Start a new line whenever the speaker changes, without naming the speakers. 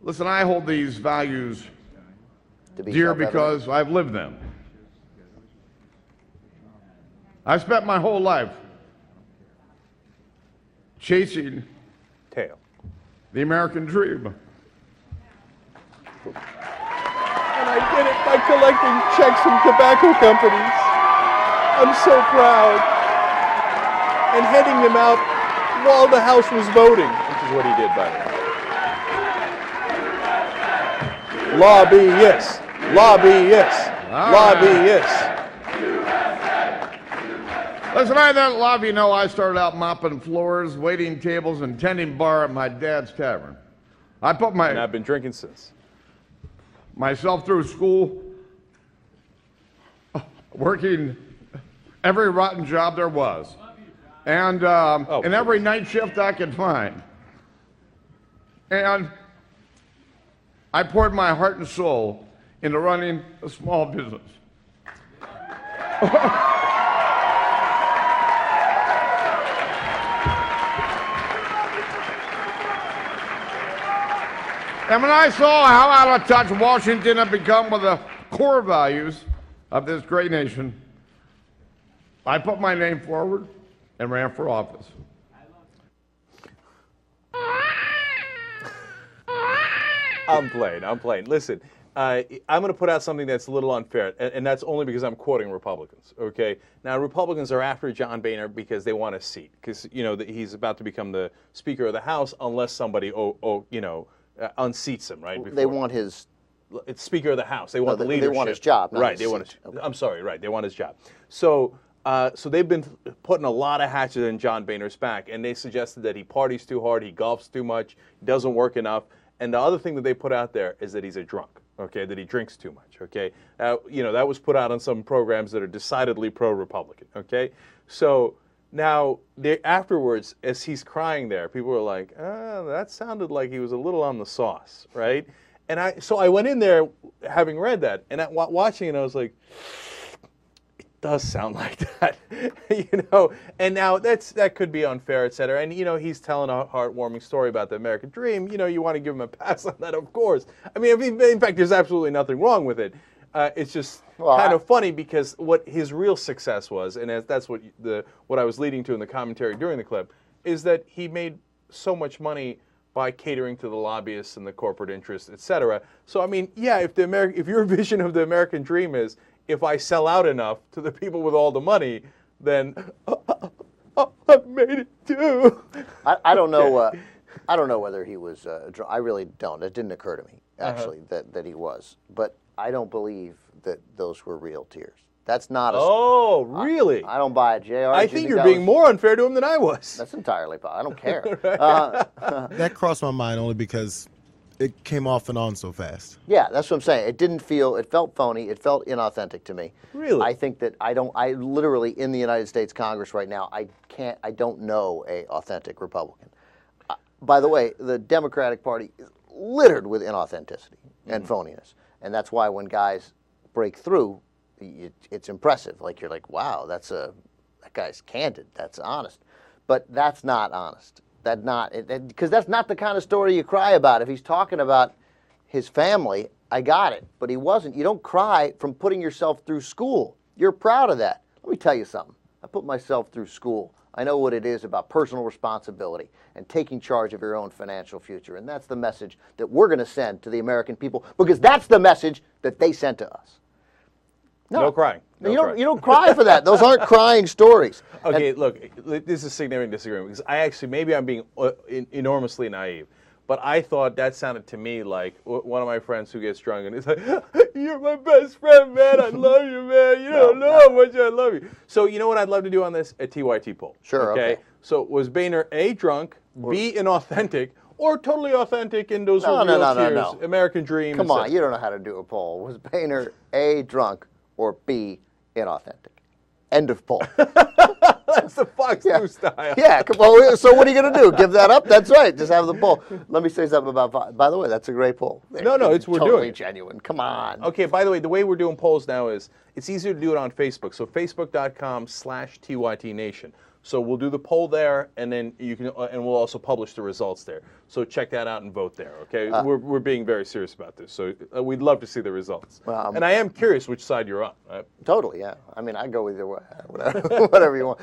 Listen, I hold these values dear because I've lived them. I spent my whole life chasing the American dream.
And I did it by collecting checks from tobacco companies. I'm so proud. And handing them out while the House was voting, which is what he did, by the way. Lobbyists, lobbyists, lobbyists.
Listen, I let a lot of you know I started out mopping floors, waiting tables, and tending bar at my dad's tavern. I put
And I've been drinking since.
myself through school, working every rotten job there was, and in every night shift I could find. And I poured my heart and soul into running a small business. And when I saw how out of touch Washington had become with the core values of this great nation, I put my name forward and ran for office.
I'm playing. Listen, I'm going to put out something that's a little unfair, and that's only because I'm quoting Republicans, okay? Now, Republicans are after John Boehner because they want a seat, because, you know, he's about to become the Speaker of the House unless somebody, unseats him, right?
They want his...
It's Speaker of the House. They want the leadership.
They want his job, not
right,
his seat.
I'm sorry, right. They want his job. So they've been putting a lot of hatchets in John Boehner's back, and they suggested that he parties too hard, he golfs too much, he doesn't work enough. And the other thing that they put out there is that he's a drunk, okay, that he drinks too much, okay? That was put out on some programs that are decidedly pro-Republican, okay? So now, afterwards, as he's crying there, people were like, that sounded like he was a little on the sauce, right? And so I went in there having read that, and watching it, I was like, it does sound like that, And now that could be unfair, et cetera. And, he's telling a heartwarming story about the American dream. You want to give him a pass on that, of course. I mean, in fact, there's absolutely nothing wrong with it. It's just kind of funny because what his real success was, and that's what I was leading to in the commentary during the clip, is that he made so much money by catering to the lobbyists and the corporate interests, et cetera. So, I mean, yeah, if your vision of the American dream is, if I sell out enough to the people with all the money, then I made it too.
I don't know. I don't know whether he was. I really don't. It didn't occur to me actually that he was. But I don't believe that those were real tears. That's not a...
Oh, really?
I don't buy it, JR.
I think you're being more unfair to him than I was.
That's entirely possible. I don't care.
That crossed my mind only because it came off and on so fast.
Yeah, that's what I'm saying. It felt phony. It felt inauthentic to me.
Really?
I think that I literally, in the United States Congress right now, I don't know a authentic Republican. By the way, the Democratic Party is littered with inauthenticity and phoniness. And that's why when guys break through, it's impressive. Like, you're like, wow, that guy's candid. That's honest. But that's not honest. Because that's not the kind of story you cry about. If he's talking about his family, I got it. But he wasn't. You don't cry from putting yourself through school. You're proud of that. Let me tell you something. I put myself through school. I know what it is about personal responsibility and taking charge of your own financial future. And that's the message that we're going to send to the American people, because that's the message that they sent to us.
No crying.
You don't cry for that. Those aren't crying stories.
Okay, look, this is a significant disagreement because maybe I'm being enormously naive, but I thought that sounded to me like one of my friends who gets drunk and he's like, "You're my best friend, man. I love you, man. You don't know how much I love you." So you know what I'd love to do on this? A TYT poll.
Sure. Okay.
So was Boehner A, drunk, B, inauthentic, or totally authentic in those real tears?
No.
American dream.
Come on, you don't know how to do a poll. Was Boehner A, drunk, or B, inauthentic? End of poll.
That's the Fox News style.
Yeah, well, so what are you going to do? Give that up? That's right. Just have the poll. Let me say something about, by the way, that's a great poll.
No, we're
totally
doing it.
Genuine. Come on.
Okay, by the way, the way we're doing polls now is it's easier to do it on Facebook. So facebook.com/TYT Nation. So we'll do the poll there, and then you can, and we'll also publish the results there. So check that out and vote there. Okay, we're being very serious about this. So we'd love to see the results.
Well,
and I am curious which side you're on.
Totally, yeah. I mean, I go either way, whatever you want.